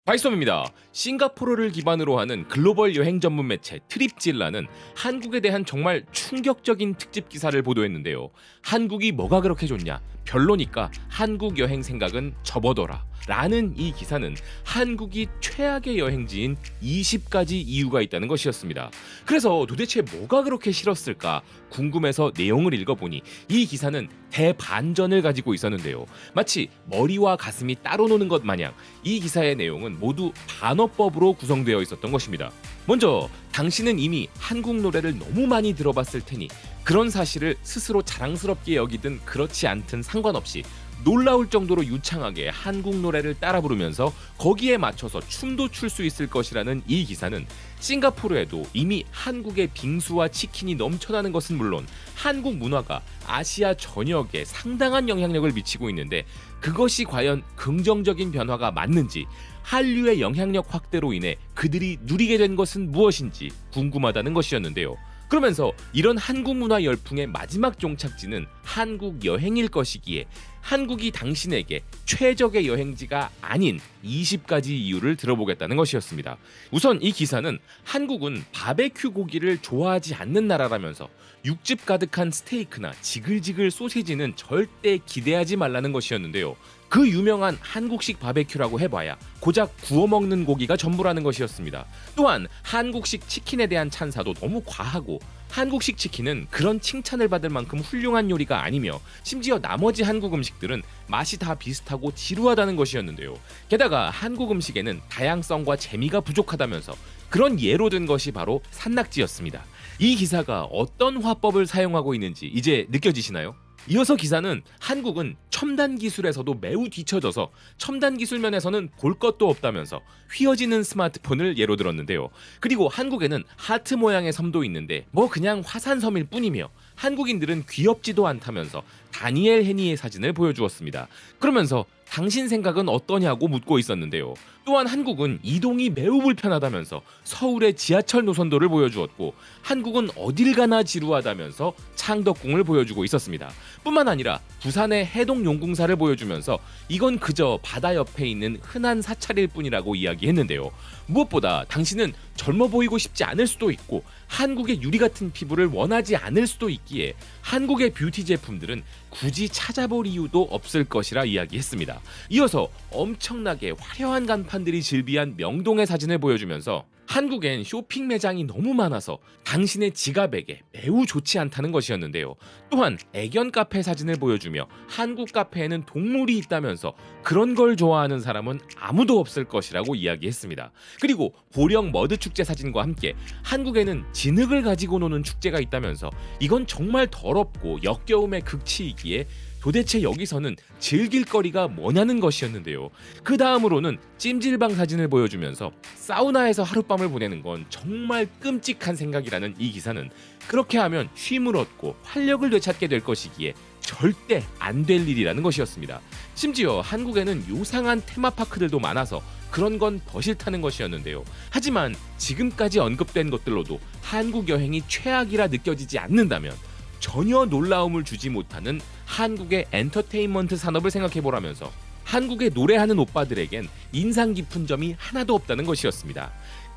바이썸입니다. 싱가포르를 기반으로 하는 글로벌 여행 전문 매체 트립질라는 한국에 대한 정말 충격적인 특집 기사를 보도했는데요. 한국이 뭐가 그렇게 좋냐? 별로니까 한국 여행 생각은 접어둬라. 라는 이 기사는 한국이 최악의 여행지인 20가지 이유가 있다는 것이었습니다. 그래서 도대체 뭐가 그렇게 싫었을까 궁금해서 내용을 읽어보니 이 기사는 대반전을 가지고 있었는데요. 마치 머리와 가슴이 따로 노는 것 마냥 이 기사의 내용은 모두 반어법으로 구성되어 있었던 것입니다. 먼저 당신은 이미 한국 노래를 너무 많이 들어봤을 테니 그런 사실을 스스로 자랑스럽게 여기든 그렇지 않든 상관없이 놀라울 정도로 유창하게 한국 노래를 따라 부르면서 거기에 맞춰서 춤도 출 수 있을 것이라는 이 기사는 싱가포르에도 이미 한국의 빙수와 치킨이 넘쳐나는 것은 물론 한국 문화가 아시아 전역에 상당한 영향력을 미치고 있는데 그것이 과연 긍정적인 변화가 맞는지, 한류의 영향력 확대로 인해 그들이 누리게 된 것은 무엇인지 궁금하다는 것이었는데요. 그러면서 이런 한국 문화 열풍의 마지막 종착지는 한국 여행일 것이기에 한국이 당신에게 최적의 여행지가 아닌 20가지 이유를 들어보겠다는 것이었습니다. 우선 이 기사는 한국은 바베큐 고기를 좋아하지 않는 나라라면서 육즙 가득한 스테이크나 지글지글 소시지는 절대 기대하지 말라는 것이었는데요. 그 유명한 한국식 바베큐라고 해봐야 고작 구워 먹는 고기가 전부라는 것이었습니다. 또한 한국식 치킨에 대한 찬사도 너무 과하고 한국식 치킨은 그런 칭찬을 받을 만큼 훌륭한 요리가 아니며 심지어 나머지 한국 음식들은 맛이 다 비슷하고 지루하다는 것이었는데요. 게다가 한국 음식에는 다양성과 재미가 부족하다면서 그런 예로 든 것이 바로 산낙지였습니다. 이 기사가 어떤 화법을 사용하고 있는지 이제 느껴지시나요? 이어서 기사는 한국은 첨단 기술에서도 매우 뒤처져서 첨단 기술 면에서는 볼 것도 없다면서 휘어지는 스마트폰을 예로 들었는데요. 그리고 한국에는 하트 모양의 섬도 있는데 뭐 그냥 화산섬일 뿐이며 한국인들은 귀엽지도 않다면서 다니엘 헤니의 사진을 보여주었습니다. 그러면서 당신 생각은 어떠냐고 묻고 있었는데요. 또한 한국은 이동이 매우 불편하다면서 서울의 지하철 노선도를 보여주었고 한국은 어딜 가나 지루하다면서 창덕궁을 보여주고 있었습니다. 뿐만 아니라 부산의 해동용궁사를 보여주면서 이건 그저 바다 옆에 있는 흔한 사찰일 뿐이라고 이야기했는데요. 무엇보다 당신은 젊어 보이고 싶지 않을 수도 있고 한국의 유리 같은 피부를 원하지 않을 수도 있기에 한국의 뷰티 제품들은 굳이 찾아볼 이유도 없을 것이라 이야기했습니다. 이어서 엄청나게 화려한 간판들이 즐비한 명동의 사진을 보여주면서 한국엔 쇼핑 매장이 너무 많아서 당신의 지갑에게 매우 좋지 않다는 것이었는데요. 또한 애견 카페 사진을 보여주며 한국 카페에는 동물이 있다면서 그런 걸 좋아하는 사람은 아무도 없을 것이라고 이야기했습니다. 그리고 보령 머드 축제 사진과 함께 한국에는 진흙을 가지고 노는 축제가 있다면서 이건 정말 더럽고 역겨움의 극치이기에 도대체 여기서는 즐길 거리가 뭐냐는 것이었는데요. 그 다음으로는 찜질방 사진을 보여주면서 사우나에서 하룻밤을 보내는 건 정말 끔찍한 생각이라는 이 기사는 그렇게 하면 쉼을 얻고 활력을 되찾게 될 것이기에 절대 안 될 일이라는 것이었습니다. 심지어 한국에는 요상한 테마파크들도 많아서 그런 건 더 싫다는 것이었는데요. 하지만 지금까지 언급된 것들로도 한국 여행이 최악이라 느껴지지 않는다면 전혀 놀라움을 주지 못하는 한국의 엔터테인먼트 산업을 생각해보라면서 한국의 노래하는 오빠들에겐 인상 깊은 점이 하나도 없다는 것이었습니다.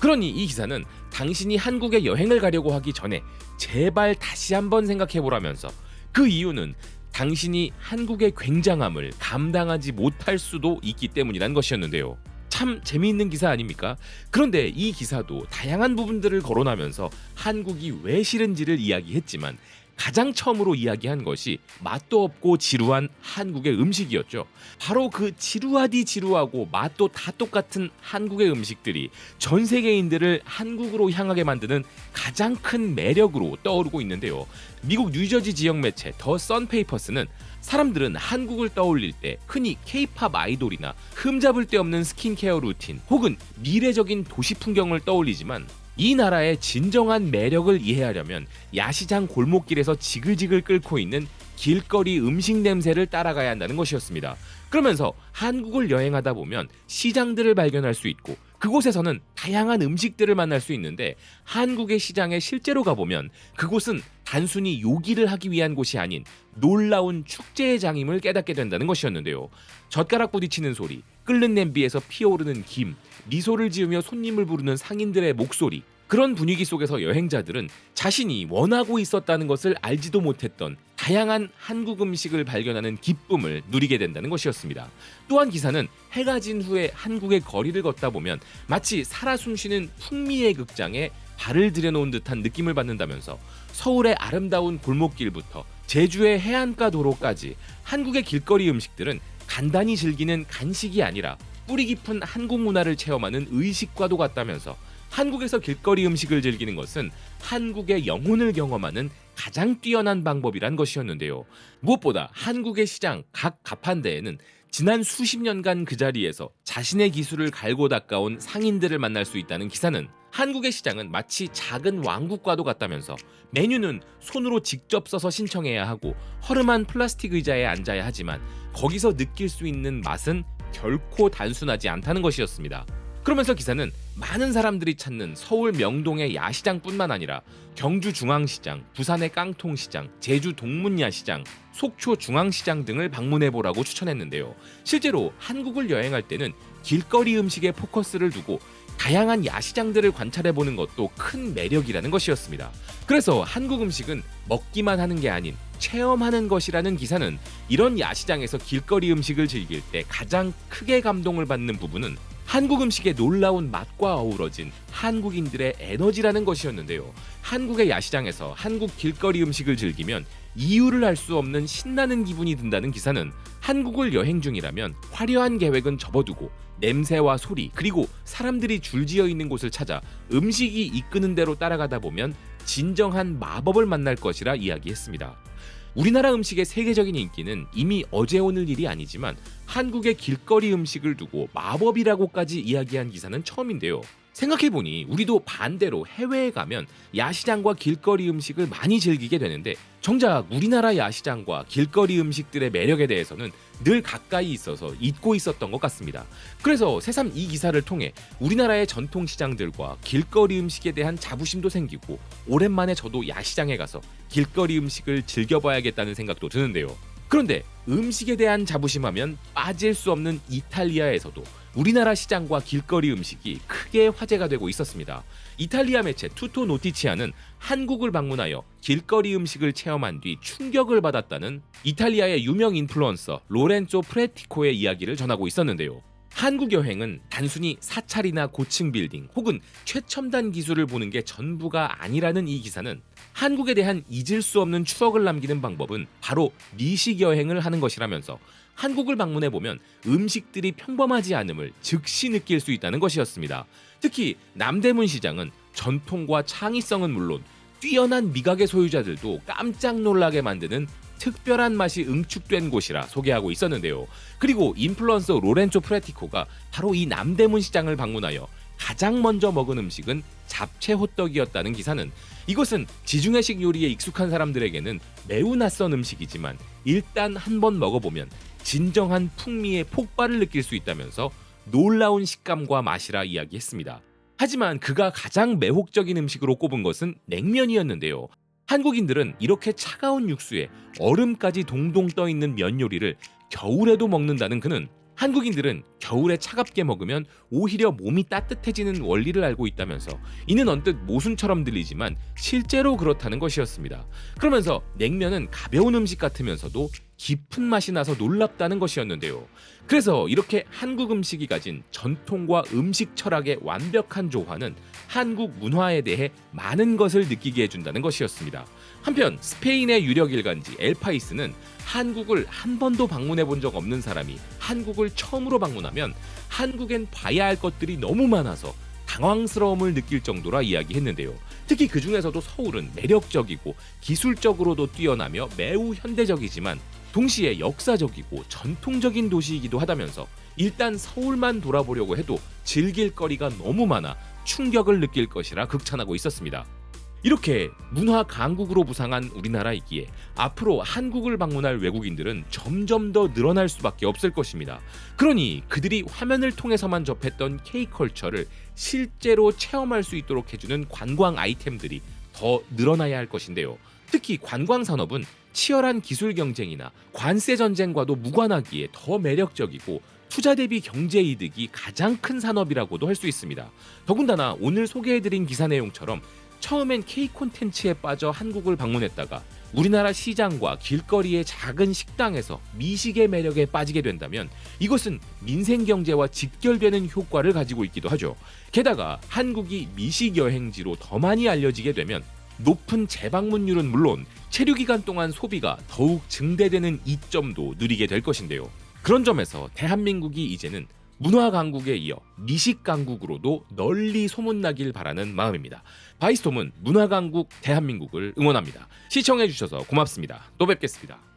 그러니 이 기사는 당신이 한국에 여행을 가려고 하기 전에 제발 다시 한번 생각해보라면서 그 이유는 당신이 한국의 굉장함을 감당하지 못할 수도 있기 때문이란 것이었는데요. 참 재미있는 기사 아닙니까? 그런데 이 기사도 다양한 부분들을 거론하면서 한국이 왜 싫은지를 이야기했지만 가장 처음으로 이야기한 것이 맛도 없고 지루한 한국의 음식이었죠. 바로 그 지루하디 지루하고 맛도 다 똑같은 한국의 음식들이 전 세계인들을 한국으로 향하게 만드는 가장 큰 매력으로 떠오르고 있는데요. 미국 뉴저지 지역 매체 더 선페이퍼스는 사람들은 한국을 떠올릴 때 흔히 K-팝 아이돌이나 흠잡을 데 없는 스킨케어 루틴 혹은 미래적인 도시 풍경을 떠올리지만 이 나라의 진정한 매력을 이해하려면 야시장 골목길에서 지글지글 끓고 있는 길거리 음식 냄새를 따라가야 한다는 것이었습니다. 그러면서 한국을 여행하다 보면 시장들을 발견할 수 있고 그곳에서는 다양한 음식들을 만날 수 있는데 한국의 시장에 실제로 가보면 그곳은 단순히 요기를 하기 위한 곳이 아닌 놀라운 축제의 장임을 깨닫게 된다는 것이었는데요. 젓가락 부딪히는 소리, 끓는 냄비에서 피어오르는 김, 미소를 지으며 손님을 부르는 상인들의 목소리, 그런 분위기 속에서 여행자들은 자신이 원하고 있었다는 것을 알지도 못했던 다양한 한국 음식을 발견하는 기쁨을 누리게 된다는 것이었습니다. 또한 기사는 해가 진 후에 한국의 거리를 걷다 보면 마치 살아 숨쉬는 풍미의 극장에 발을 들여놓은 듯한 느낌을 받는다면서 서울의 아름다운 골목길부터 제주의 해안가 도로까지 한국의 길거리 음식들은 간단히 즐기는 간식이 아니라 뿌리 깊은 한국 문화를 체험하는 의식과도 같다면서 한국에서 길거리 음식을 즐기는 것은 한국의 영혼을 경험하는 가장 뛰어난 방법이란 것이었는데요. 무엇보다 한국의 시장 각 가판대에는 지난 수십 년간 그 자리에서 자신의 기술을 갈고 닦아온 상인들을 만날 수 있다는 기사는 한국의 시장은 마치 작은 왕국과도 같다면서 메뉴는 손으로 직접 써서 신청해야 하고 허름한 플라스틱 의자에 앉아야 하지만 거기서 느낄 수 있는 맛은 결코 단순하지 않다는 것이었습니다. 그러면서 기사는 많은 사람들이 찾는 서울 명동의 야시장뿐만 아니라 경주 중앙시장, 부산의 깡통시장, 제주 동문야시장, 속초 중앙시장 등을 방문해보라고 추천했는데요. 실제로 한국을 여행할 때는 길거리 음식에 포커스를 두고 다양한 야시장들을 관찰해보는 것도 큰 매력이라는 것이었습니다. 그래서 한국 음식은 먹기만 하는 게 아닌 체험하는 것이라는 기사는 이런 야시장에서 길거리 음식을 즐길 때 가장 크게 감동을 받는 부분은 한국 음식의 놀라운 맛과 어우러진 한국인들의 에너지라는 것이었는데요. 한국의 야시장에서 한국 길거리 음식을 즐기면 이유를 알 수 없는 신나는 기분이 든다는 기사는 한국을 여행 중이라면 화려한 계획은 접어두고 냄새와 소리 그리고 사람들이 줄지어 있는 곳을 찾아 음식이 이끄는 대로 따라가다 보면 진정한 마법을 만날 것이라 이야기했습니다. 우리나라 음식의 세계적인 인기는 이미 어제 오늘 일이 아니지만 한국의 길거리 음식을 두고 마법이라고까지 이야기한 기사는 처음인데요. 생각해보니 우리도 반대로 해외에 가면 야시장과 길거리 음식을 많이 즐기게 되는데 정작 우리나라 야시장과 길거리 음식들의 매력에 대해서는 늘 가까이 있어서 잊고 있었던 것 같습니다. 그래서 새삼 이 기사를 통해 우리나라의 전통시장들과 길거리 음식에 대한 자부심도 생기고 오랜만에 저도 야시장에 가서 길거리 음식을 즐겨봐야겠다는 생각도 드는데요. 그런데 음식에 대한 자부심하면 빠질 수 없는 이탈리아에서도 우리나라 시장과 길거리 음식이 크게 화제가 되고 있었습니다. 이탈리아 매체 투토 노티치아는 한국을 방문하여 길거리 음식을 체험한 뒤 충격을 받았다는 이탈리아의 유명 인플루언서 로렌조 프레티코의 이야기를 전하고 있었는데요. 한국 여행은 단순히 사찰이나 고층 빌딩 혹은 최첨단 기술을 보는 게 전부가 아니라는 이 기사는 한국에 대한 잊을 수 없는 추억을 남기는 방법은 바로 미식 여행을 하는 것이라면서 한국을 방문해보면 음식들이 평범하지 않음을 즉시 느낄 수 있다는 것이었습니다. 특히 남대문 시장은 전통과 창의성은 물론 뛰어난 미각의 소유자들도 깜짝 놀라게 만드는 특별한 맛이 응축된 곳이라 소개하고 있었는데요. 그리고 인플루언서 로렌조 프레티코가 바로 이 남대문 시장을 방문하여 가장 먼저 먹은 음식은 잡채 호떡이었다는 기사는 이것은 지중해식 요리에 익숙한 사람들에게는 매우 낯선 음식이지만 일단 한번 먹어보면 진정한 풍미의 폭발을 느낄 수 있다면서 놀라운 식감과 맛이라 이야기했습니다. 하지만 그가 가장 매혹적인 음식으로 꼽은 것은 냉면이었는데요. 한국인들은 이렇게 차가운 육수에 얼음까지 동동 떠있는 면 요리를 겨울에도 먹는다는 그는 한국인들은 겨울에 차갑게 먹으면 오히려 몸이 따뜻해지는 원리를 알고 있다면서 이는 언뜻 모순처럼 들리지만 실제로 그렇다는 것이었습니다. 그러면서 냉면은 가벼운 음식 같으면서도 깊은 맛이 나서 놀랍다는 것이었는데요. 그래서 이렇게 한국 음식이 가진 전통과 음식 철학의 완벽한 조화는 한국 문화에 대해 많은 것을 느끼게 해준다는 것이었습니다. 한편 스페인의 유력 일간지 엘파이스는 한국을 한 번도 방문해 본 적 없는 사람이 한국을 처음으로 방문하면 한국엔 봐야 할 것들이 너무 많아서 당황스러움을 느낄 정도라 이야기했는데요. 특히 그 중에서도 서울은 매력적이고 기술적으로도 뛰어나며 매우 현대적이지만 동시에 역사적이고 전통적인 도시이기도 하다면서 일단 서울만 돌아보려고 해도 즐길 거리가 너무 많아 충격을 느낄 것이라 극찬하고 있었습니다. 이렇게 문화 강국으로 부상한 우리나라이기에 앞으로 한국을 방문할 외국인들은 점점 더 늘어날 수밖에 없을 것입니다. 그러니 그들이 화면을 통해서만 접했던 K컬처를 실제로 체험할 수 있도록 해주는 관광 아이템들이 더 늘어나야 할 것인데요. 특히 관광 산업은 치열한 기술 경쟁이나 관세 전쟁과도 무관하기에 더 매력적이고 투자 대비 경제 이득이 가장 큰 산업이라고도 할 수 있습니다. 더군다나 오늘 소개해드린 기사 내용처럼 처음엔 K 콘텐츠에 빠져 한국을 방문했다가 우리나라 시장과 길거리의 작은 식당에서 미식의 매력에 빠지게 된다면 이것은 민생 경제와 직결되는 효과를 가지고 있기도 하죠. 게다가 한국이 미식 여행지로 더 많이 알려지게 되면 높은 재방문율은 물론 체류 기간 동안 소비가 더욱 증대되는 이점도 누리게 될 것인데요. 그런 점에서 대한민국이 이제는 문화 강국에 이어 미식 강국으로도 널리 소문나길 바라는 마음입니다. 바이스톰은 문화 강국 대한민국을 응원합니다. 시청해주셔서 고맙습니다. 또 뵙겠습니다.